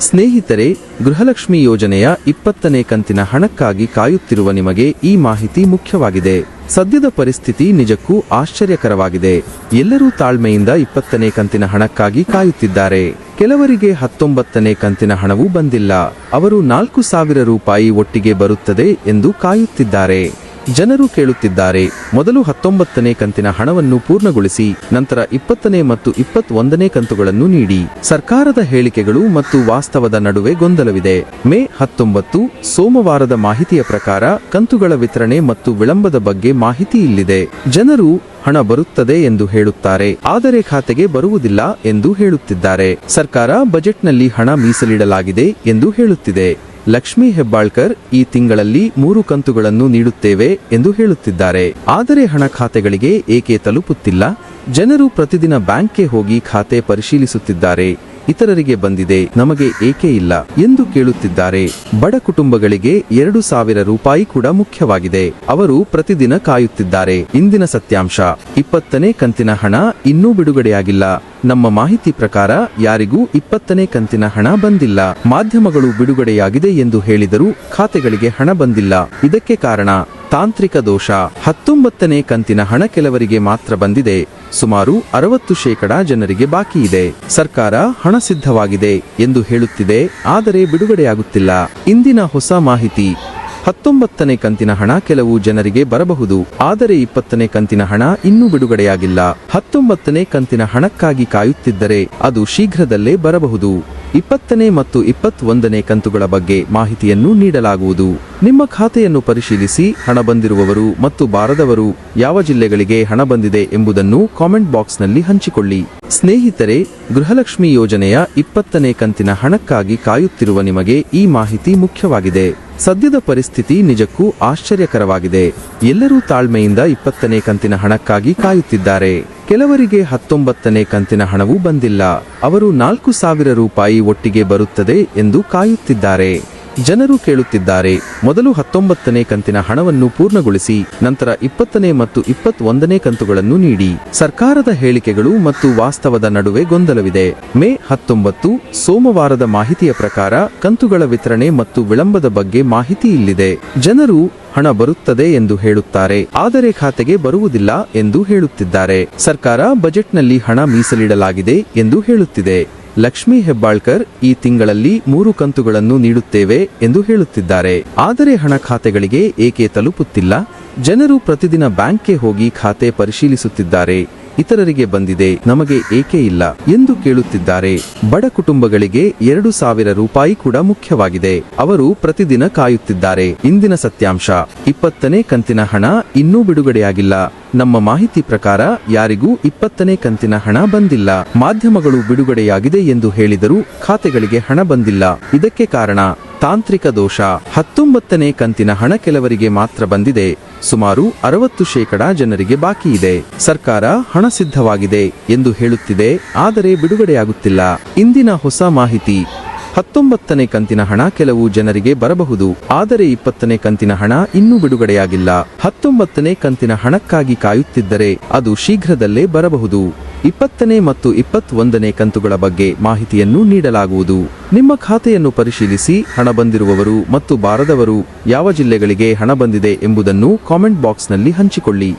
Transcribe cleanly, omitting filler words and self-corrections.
ಸ್ನೇಹಿತರೆ, ಗೃಹಲಕ್ಷ್ಮಿ ಯೋಜನೆಯ 20ನೇ ಕಂತಿನ ಹಣಕ್ಕಾಗಿ ಕಾಯುತ್ತಿರುವ ನಿಮಗೆ ಈ ಮಾಹಿತಿ ಮುಖ್ಯವಾಗಿದೆ. ಸದ್ಯದ ಪರಿಸ್ಥಿತಿ ನಿಜಕ್ಕೂ ಆಶ್ಚರ್ಯಕರವಾಗಿದೆ. ಎಲ್ಲರೂ ತಾಳ್ಮೆಯಿಂದ 20ನೇ ಕಂತಿನ ಹಣಕ್ಕಾಗಿ ಕಾಯುತ್ತಿದ್ದಾರೆ. ಕೆಲವರಿಗೆ 19ನೇ ಕಂತಿನ ಹಣವೂ ಬಂದಿಲ್ಲ. ಅವರು 4,000 ರೂಪಾಯಿ ಒಟ್ಟಿಗೆ ಬರುತ್ತದೆ ಎಂದು ಕಾಯುತ್ತಿದ್ದಾರೆ. ಜನರು ಕೇಳುತ್ತಿದ್ದಾರೆ, ಮೊದಲು 19ನೇ ಕಂತಿನ ಹಣವನ್ನು ಪೂರ್ಣಗೊಳಿಸಿ, ನಂತರ 20ನೇ ಮತ್ತು 21ನೇ ಕಂತುಗಳನ್ನು ನೀಡಿ. ಸರ್ಕಾರದ ಹೇಳಿಕೆಗಳು ಮತ್ತು ವಾಸ್ತವದ ನಡುವೆ ಗೊಂದಲವಿದೆ. ಮೇ 19 ಸೋಮವಾರದ ಮಾಹಿತಿಯ ಪ್ರಕಾರ ಕಂತುಗಳ ವಿತರಣೆ ಮತ್ತು ವಿಳಂಬದ ಬಗ್ಗೆ ಮಾಹಿತಿ ಇಲ್ಲಿದೆ. ಜನರು ಹಣ ಬರುತ್ತದೆ ಎಂದು ಹೇಳುತ್ತಾರೆ, ಆದರೆ ಖಾತೆಗೆ ಬರುವುದಿಲ್ಲ ಎಂದು ಹೇಳುತ್ತಿದ್ದಾರೆ. ಸರ್ಕಾರ ಬಜೆಟ್ನಲ್ಲಿ ಹಣ ಮೀಸಲಿಡಲಾಗಿದೆ ಎಂದು ಹೇಳುತ್ತಿದೆ. ಲಕ್ಷ್ಮಿ ಹೆಬ್ಬಾಳ್ಕರ್ ಈ ತಿಂಗಳಲ್ಲಿ 3 ಕಂತುಗಳನ್ನು ನೀಡುತ್ತೇವೆ ಎಂದು ಹೇಳುತ್ತಿದ್ದಾರೆ. ಆದರೆ ಹಣ ಖಾತೆಗಳಿಗೆ ಏಕೆ ತಲುಪುತ್ತಿಲ್ಲ? ಜನರು ಪ್ರತಿದಿನ ಬ್ಯಾಂಕ್ಗೆ ಹೋಗಿ ಖಾತೆ ಪರಿಶೀಲಿಸುತ್ತಿದ್ದಾರೆ. ಇತರರಿಗೆ ಬಂದಿದೆ, ನಮಗೆ ಏಕೆ ಇಲ್ಲ ಎಂದು ಕೇಳುತ್ತಿದ್ದಾರೆ. ಬಡ ಕುಟುಂಬಗಳಿಗೆ 2,000 ರೂಪಾಯಿ ಕೂಡ ಮುಖ್ಯವಾಗಿದೆ. ಅವರು ಪ್ರತಿದಿನ ಕಾಯುತ್ತಿದ್ದಾರೆ. ಇಂದಿನ ಸತ್ಯಾಂಶ: 20ನೇ ಕಂತಿನ ಹಣ ಇನ್ನೂ ಬಿಡುಗಡೆಯಾಗಿಲ್ಲ. ನಮ್ಮ ಮಾಹಿತಿ ಪ್ರಕಾರ ಯಾರಿಗೂ 20ನೇ ಕಂತಿನ ಹಣ ಬಂದಿಲ್ಲ. ಮಾಧ್ಯಮಗಳು ಬಿಡುಗಡೆಯಾಗಿದೆ ಎಂದು ಹೇಳಿದರೂ ಖಾತೆಗಳಿಗೆ ಹಣ ಬಂದಿಲ್ಲ. ಇದಕ್ಕೆ ಕಾರಣ ತಾಂತ್ರಿಕ ದೋಷ. 19ನೇ ಕಂತಿನ ಹಣ ಕೆಲವರಿಗೆ ಮಾತ್ರ ಬಂದಿದೆ. ಸುಮಾರು 60% ಜನರಿಗೆ ಬಾಕಿ ಇದೆ. ಸರ್ಕಾರ ಹಣ ಸಿದ್ಧವಾಗಿದೆ ಎಂದು ಹೇಳುತ್ತಿದೆ, ಆದರೆ ಬಿಡುಗಡೆಯಾಗುತ್ತಿಲ್ಲ. ಇಂದಿನ ಹೊಸ ಮಾಹಿತಿ: 19ನೇ ಕಂತಿನ ಹಣ ಕೆಲವು ಜನರಿಗೆ ಬರಬಹುದು, ಆದರೆ 20ನೇ ಕಂತಿನ ಹಣ ಇನ್ನೂ ಬಿಡುಗಡೆಯಾಗಿಲ್ಲ. 19ನೇ ಕಂತಿನ ಹಣಕ್ಕಾಗಿ ಕಾಯುತ್ತಿದ್ದರೆ ಅದು ಶೀಘ್ರದಲ್ಲೇ ಬರಬಹುದು. 20ನೇ ಮತ್ತು 21ನೇ ಕಂತುಗಳ ಬಗ್ಗೆ ಮಾಹಿತಿಯನ್ನು ನೀಡಲಾಗುವುದು. ನಿಮ್ಮ ಖಾತೆಯನ್ನು ಪರಿಶೀಲಿಸಿ. ಹಣ ಬಂದಿರುವವರು ಮತ್ತು ಬಾರದವರು ಯಾವ ಜಿಲ್ಲೆಗಳಿಗೆ ಹಣ ಬಂದಿದೆ ಎಂಬುದನ್ನು ಕಾಮೆಂಟ್ ಬಾಕ್ಸ್ನಲ್ಲಿ ಹಂಚಿಕೊಳ್ಳಿ. ಸ್ನೇಹಿತರೆ, ಗೃಹಲಕ್ಷ್ಮಿ ಯೋಜನೆಯ 20ನೇ ಕಂತಿನ ಹಣಕ್ಕಾಗಿ ಕಾಯುತ್ತಿರುವ ನಿಮಗೆ ಈ ಮಾಹಿತಿ ಮುಖ್ಯವಾಗಿದೆ. ಸದ್ಯದ ಪರಿಸ್ಥಿತಿ ನಿಜಕ್ಕೂ ಆಶ್ಚರ್ಯಕರವಾಗಿದೆ. ಎಲ್ಲರೂ ತಾಳ್ಮೆಯಿಂದ 20ನೇ ಕಂತಿನ ಹಣಕ್ಕಾಗಿ ಕಾಯುತ್ತಿದ್ದಾರೆ. ಕೆಲವರಿಗೆ 19ನೇ ಕಂತಿನ ಹಣವೂ ಬಂದಿಲ್ಲ. ಅವರು 4,000 ರೂಪಾಯಿ ಒಟ್ಟಿಗೆ ಬರುತ್ತದೆ ಎಂದು ಕಾಯುತ್ತಿದ್ದಾರೆ. ಜನರು ಕೇಳುತ್ತಿದ್ದಾರೆ, ಮೊದಲು 19ನೇ ಕಂತಿನ ಹಣವನ್ನು ಪೂರ್ಣಗೊಳಿಸಿ, ನಂತರ 20ನೇ ಮತ್ತು 21ನೇ ಕಂತುಗಳನ್ನು ನೀಡಿ. ಸರ್ಕಾರದ ಹೇಳಿಕೆಗಳು ಮತ್ತು ವಾಸ್ತವದ ನಡುವೆ ಗೊಂದಲವಿದೆ. ಮೇ 19 ಸೋಮವಾರದ ಮಾಹಿತಿಯ ಪ್ರಕಾರ ಕಂತುಗಳ ವಿತರಣೆ ಮತ್ತು ವಿಳಂಬದ ಬಗ್ಗೆ ಮಾಹಿತಿ ಇಲ್ಲಿದೆ. ಜನರು ಹಣ ಬರುತ್ತದೆ ಎಂದು ಹೇಳುತ್ತಾರೆ, ಆದರೆ ಖಾತೆಗೆ ಬರುವುದಿಲ್ಲ ಎಂದು ಹೇಳುತ್ತಿದ್ದಾರೆ. ಸರ್ಕಾರ ಬಜೆಟ್ನಲ್ಲಿ ಹಣ ಮೀಸಲಿಡಲಾಗಿದೆ ಎಂದು ಹೇಳುತ್ತಿದೆ. ಲಕ್ಷ್ಮಿ ಹೆಬ್ಬಾಳ್ಕರ್ ಈ ತಿಂಗಳಲ್ಲಿ 3 ಕಂತುಗಳನ್ನು ನೀಡುತ್ತೇವೆ ಎಂದು ಹೇಳುತ್ತಿದ್ದಾರೆ. ಆದರೆ ಹಣ ಖಾತೆಗಳಿಗೆ ಏಕೆ ತಲುಪುತ್ತಿಲ್ಲ? ಜನರು ಪ್ರತಿದಿನ ಬ್ಯಾಂಕ್ಗೆ ಹೋಗಿ ಖಾತೆ ಪರಿಶೀಲಿಸುತ್ತಿದ್ದಾರೆ. ಇತರರಿಗೆ ಬಂದಿದೆ, ನಮಗೆ ಏಕೆ ಇಲ್ಲ ಎಂದು ಕೇಳುತ್ತಿದ್ದಾರೆ. ಬಡ ಕುಟುಂಬಗಳಿಗೆ 2,000 ರೂಪಾಯಿ ಕೂಡ ಮುಖ್ಯವಾಗಿದೆ. ಅವರು ಪ್ರತಿದಿನ ಕಾಯುತ್ತಿದ್ದಾರೆ. ಇಂದಿನ ಸತ್ಯಾಂಶ: 20ನೇ ಕಂತಿನ ಹಣ ಇನ್ನೂ ಬಿಡುಗಡೆಯಾಗಿಲ್ಲ. ನಮ್ಮ ಮಾಹಿತಿ ಪ್ರಕಾರ ಯಾರಿಗೂ 20ನೇ ಕಂತಿನ ಹಣ ಬಂದಿಲ್ಲ. ಮಾಧ್ಯಮಗಳು ಬಿಡುಗಡೆಯಾಗಿದೆ ಎಂದು ಹೇಳಿದರೂ ಖಾತೆಗಳಿಗೆ ಹಣ ಬಂದಿಲ್ಲ. ಇದಕ್ಕೆ ಕಾರಣ ತಾಂತ್ರಿಕ ದೋಷ. 19ನೇ ಕಂತಿನ ಹಣ ಕೆಲವರಿಗೆ ಮಾತ್ರ ಬಂದಿದೆ. ಸುಮಾರು 60% ಜನರಿಗೆ ಬಾಕಿ ಇದೆ. ಸರ್ಕಾರ ಹಣ ಸಿದ್ಧವಾಗಿದೆ ಎಂದು ಹೇಳುತ್ತಿದೆ, ಆದರೆ ಬಿಡುಗಡೆಯಾಗುತ್ತಿಲ್ಲ. ಇಂದಿನ ಹೊಸ ಮಾಹಿತಿ: 19ನೇ ಕಂತಿನ ಹಣ ಕೆಲವು ಜನರಿಗೆ ಬರಬಹುದು, ಆದರೆ 20ನೇ ಕಂತಿನ ಹಣ ಇನ್ನೂ ಬಿಡುಗಡೆಯಾಗಿಲ್ಲ. 19ನೇ ಕಂತಿನ ಹಣಕ್ಕಾಗಿ ಕಾಯುತ್ತಿದ್ದರೆ ಅದು ಶೀಘ್ರದಲ್ಲೇ ಬರಬಹುದು. 20ನೇ ಮತ್ತು 21ನೇ ಕಂತುಗಳ ಬಗ್ಗೆ ಮಾಹಿತಿಯನ್ನು ನೀಡಲಾಗುವುದು. ನಿಮ್ಮ ಖಾತೆಯನ್ನು ಪರಿಶೀಲಿಸಿ. ಹಣ ಬಂದಿರುವವರು ಮತ್ತು ಬಾರದವರು ಯಾವ ಜಿಲ್ಲೆಗಳಿಗೆ ಹಣ ಬಂದಿದೆ ಎಂಬುದನ್ನು ಕಾಮೆಂಟ್ ಬಾಕ್ಸ್ನಲ್ಲಿ ಹಂಚಿಕೊಳ್ಳಿ.